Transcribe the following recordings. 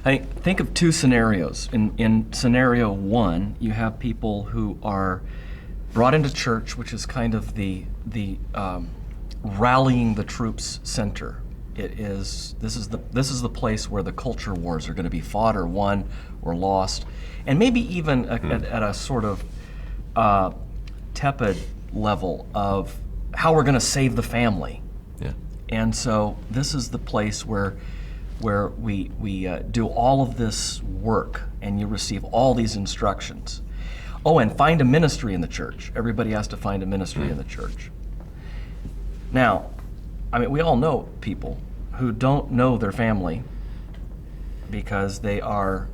Think of two scenarios. In scenario one, you have people who are brought into church, which is kind of the rallying the troops center. This is the place where the culture wars are going to be fought or won or lost, and maybe even at a sort of tepid level of how we're going to save the family. Yeah. And so this is the place where we do all of this work, and you receive all these instructions. Oh, and find a ministry in the church. Everybody has to find a ministry in the church. Now, I mean, we all know people who don't know their family because they are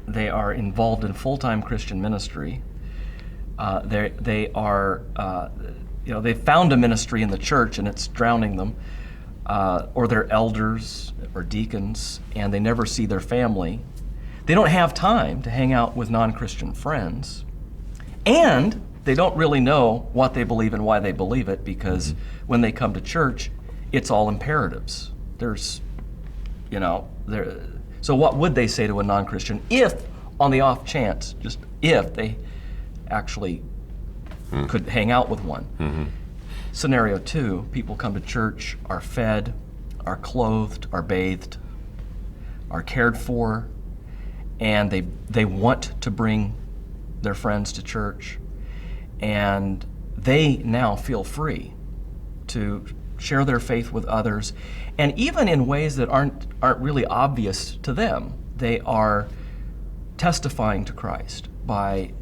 involved in full-time Christian ministry. They found a ministry in the church and it's drowning them, or they're elders or deacons and they never see their family. They don't have time to hang out with non-Christian friends, and they don't really know what they believe and why they believe it, because when they come to church, it's all imperatives. So what would they say to a non-Christian if, on the off chance, just if they actually could hang out with one? Mm-hmm. Scenario two, people come to church, are fed, are clothed, are bathed, are cared for, and they want to bring their friends to church, and they now feel free to share their faith with others, and even in ways that aren't really obvious to them. They are testifying to Christ by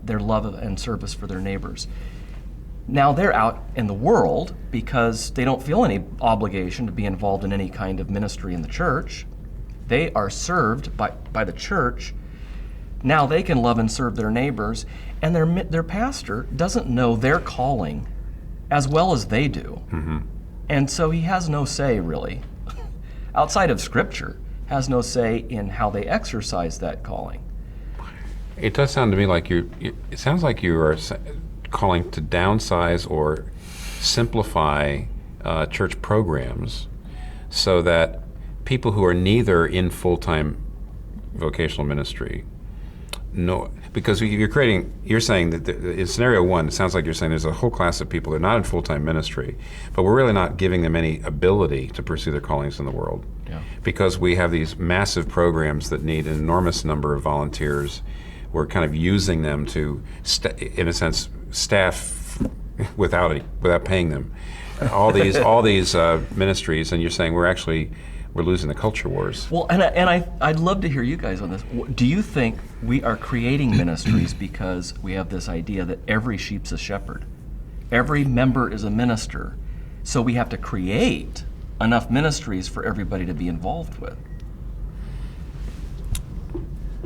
their love and service for their neighbors. Now they're out in the world because they don't feel any obligation to be involved in any kind of ministry in the church. They are served by the church. Now they can love and serve their neighbors, and their pastor doesn't know their calling as well as they do. Mm-hmm. And so he has no say, really, outside of Scripture, has no say in how they exercise that calling. It does sound to me like it sounds like you are calling to downsize or simplify church programs so that people who are neither in full-time vocational ministry, no, because you're saying that in scenario one, it sounds like you're saying there's a whole class of people that are not in full-time ministry, but we're really not giving them any ability to pursue their callings in the world. Yeah. Because we have these massive programs that need an enormous number of volunteers. We're kind of using them to, in a sense, staff without paying them. All these ministries, and you're saying we're losing the culture wars. Well, and I'd love to hear you guys on this. Do you think we are creating ministries because we have this idea that every sheep's a shepherd? Every member is a minister, so we have to create enough ministries for everybody to be involved with?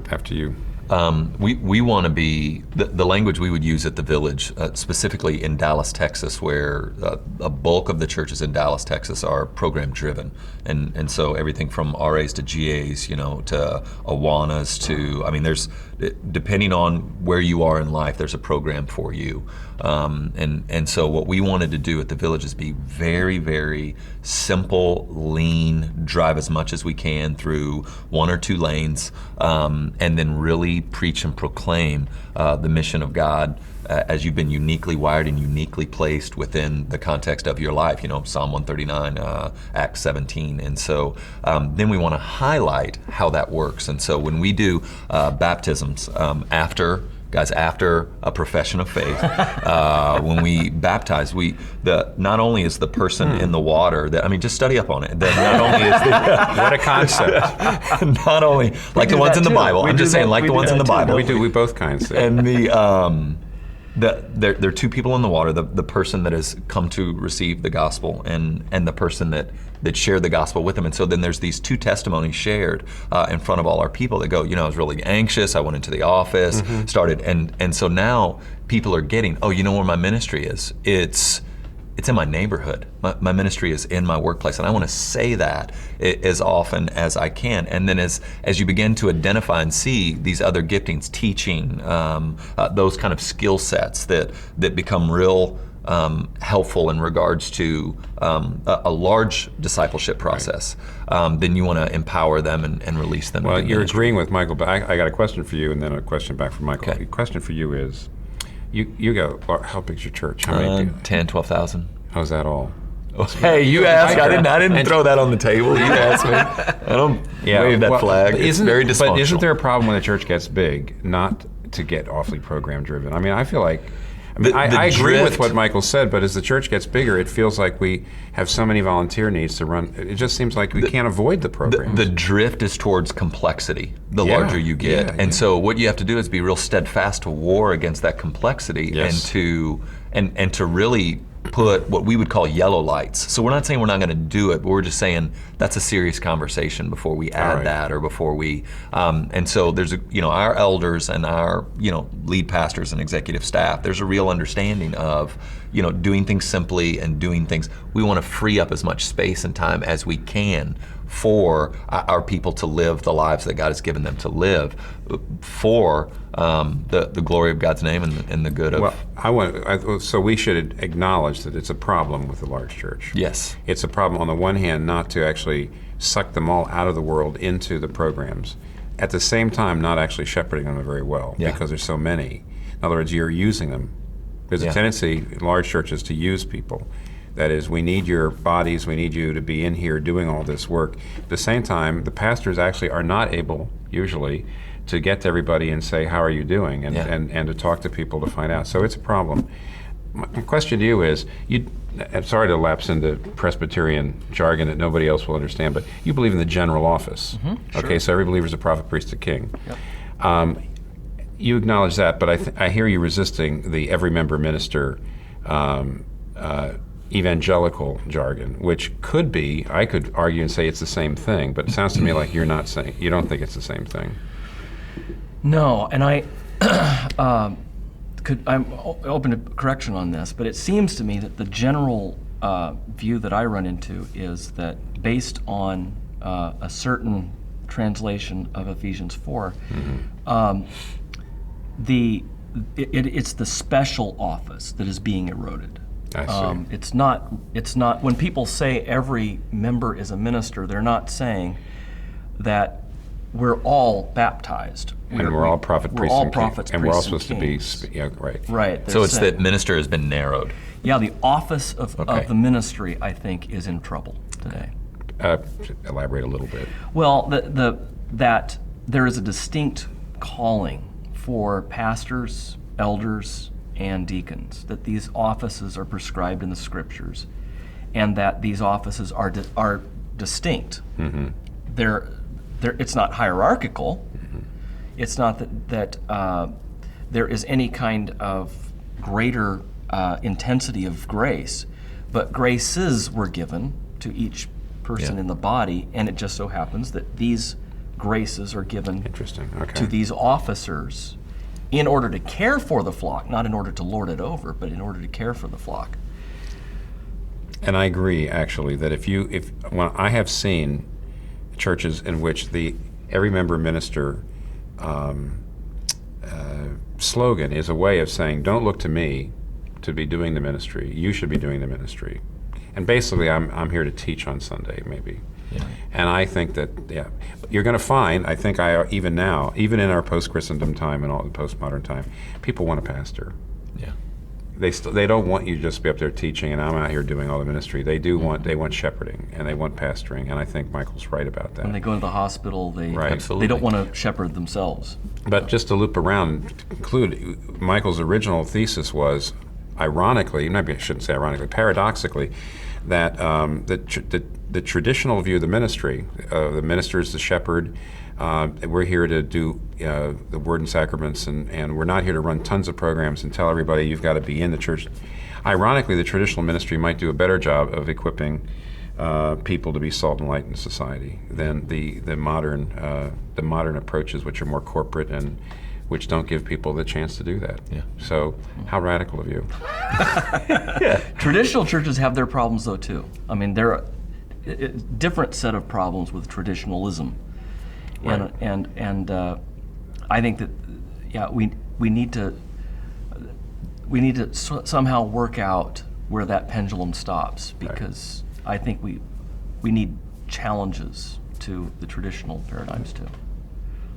After you. We want to be, the language we would use at the Village, specifically in Dallas, Texas, where a bulk of the churches in Dallas, Texas are program driven. And so everything from RAs to GAs, to Awanas to, there's, depending on where you are in life, there's a program for you. And so what we wanted to do at the Village is be very, very simple, lean, drive as much as we can through one or two lanes, and then really preach and proclaim the mission of God as you've been uniquely wired and uniquely placed within the context of your life, Psalm 139, Acts 17. And so then we want to highlight how that works. And so when we do baptisms after a profession of faith, when we baptize, not only is the person in the water just study up on it. That not only is what a concept. Not only like the ones in the Bible. I'm just saying, like the ones in the Bible. We both kinds. And there are two people in the water: the person that has come to receive the gospel, and the person that shared the gospel with them. And so then there's these two testimonies shared in front of all our people that go, I was really anxious. I went into the office, started, and so now people are getting, where my ministry is. It's in my neighborhood. My ministry is in my workplace, and I want to say that as often as I can. And then as you begin to identify and see these other giftings, teaching, those kind of skill sets that become real helpful in regards to a large discipleship process, then you want to empower them and release them. Well, into you're ministry. agreeing with Michael, but I got a question for you and then a question back from Michael. Okay. The question for you is, you go, how big's your church? How many people? 10, 12,000. How's that all? Hey, you asked. I didn't throw that on the table. You asked me. I don't wave that flag. It's very dysfunctional. But isn't there a problem when the church gets big, not to get awfully program driven? I mean, I feel like, I agree with what Michael said, but as the church gets bigger, it feels like we have so many volunteer needs to run. It just seems like we can't avoid the programs. The drift is towards complexity, the larger you get. So what you have to do is be real steadfast to war against that complexity, and to really put what we would call yellow lights. So we're not saying we're not going to do it, but we're just saying that's a serious conversation before we add that, or before we, and so there's our elders and our, lead pastors and executive staff, there's a real understanding of, doing things simply and doing things, we want to free up as much space and time as we can for our people to live the lives that God has given them to live for the glory of God's name and the good of. Well, so we should acknowledge that it's a problem with the large church. Yes. It's a problem on the one hand not to actually suck them all out of the world into the programs. At the same time, not actually shepherding them very well because there's so many. In other words, you're using them. There's a tendency in large churches to use people. That is, we need your bodies, we need you to be in here doing all this work. At the same time, the pastors actually are not able, usually, to get to everybody and say, how are you doing? And to talk to people to find out. So it's a problem. My question to you is, I'm sorry to lapse into Presbyterian jargon that nobody else will understand, but you believe in the general office. Sure. Okay, so every believer is a prophet, priest, a king. Yep. You acknowledge that, but I hear you resisting the every member minister evangelical jargon, which could be, I could argue and say it's the same thing, but it sounds to me like you don't think it's the same thing. No, and I'm open to correction on this, but it seems to me that the general view that I run into is that based on a certain translation of Ephesians 4, it's the special office that is being eroded. I see. It's not when people say every member is a minister, they're not saying that we're all baptized. And we're all prophet, priest, all and prophets, king. And we're all priests, supposed and to be, right. Right. So it's that minister has been narrowed. Yeah, the office of the ministry, I think, is in trouble today. Elaborate a little bit. Well, that there is a distinct calling for pastors, elders, and deacons, that these offices are prescribed in the scriptures, and that these offices are distinct. It's not hierarchical. It's not that there is any kind of greater intensity of grace, but graces were given to each person in the body, and it just so happens that these graces are given to these officers in order to care for the flock, not in order to lord it over, but in order to care for the flock. And I agree, actually, that when I have seen churches in which the every member minister slogan is a way of saying, don't look to me to be doing the ministry, you should be doing the ministry. And basically, I'm here to teach on Sunday, maybe. Yeah. And I think that, you're going to find, I think even now, even in our post-Christendom time and all the postmodern time, people want a pastor. Yeah. They don't want you to just be up there teaching and I'm out here doing all the ministry. They want shepherding and they want pastoring, and I think Michael's right about that. When they go to the hospital, they Absolutely. They don't want to shepherd themselves. But just to loop around, to conclude, Michael's original thesis was, ironically, maybe I shouldn't say ironically, paradoxically, that the traditional view of the ministry, the minister is the shepherd, we're here to do the word and sacraments, and we're not here to run tons of programs and tell everybody you've got to be in the church. Ironically, the traditional ministry might do a better job of equipping people to be salt and light in society than the modern approaches, which are more corporate and which don't give people the chance to do that. Yeah. So, how radical of you. Traditional churches have their problems, though, too. I mean, there are a different set of problems with traditionalism. Right. And I think that, we need to, we need to somehow work out where that pendulum stops, because I think we need challenges to the traditional paradigms too.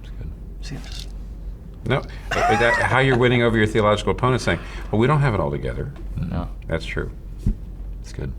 That's good. See, I'm just, No, how you're winning over your theological opponents saying, well, we don't have it all together. no. That's true. That's good.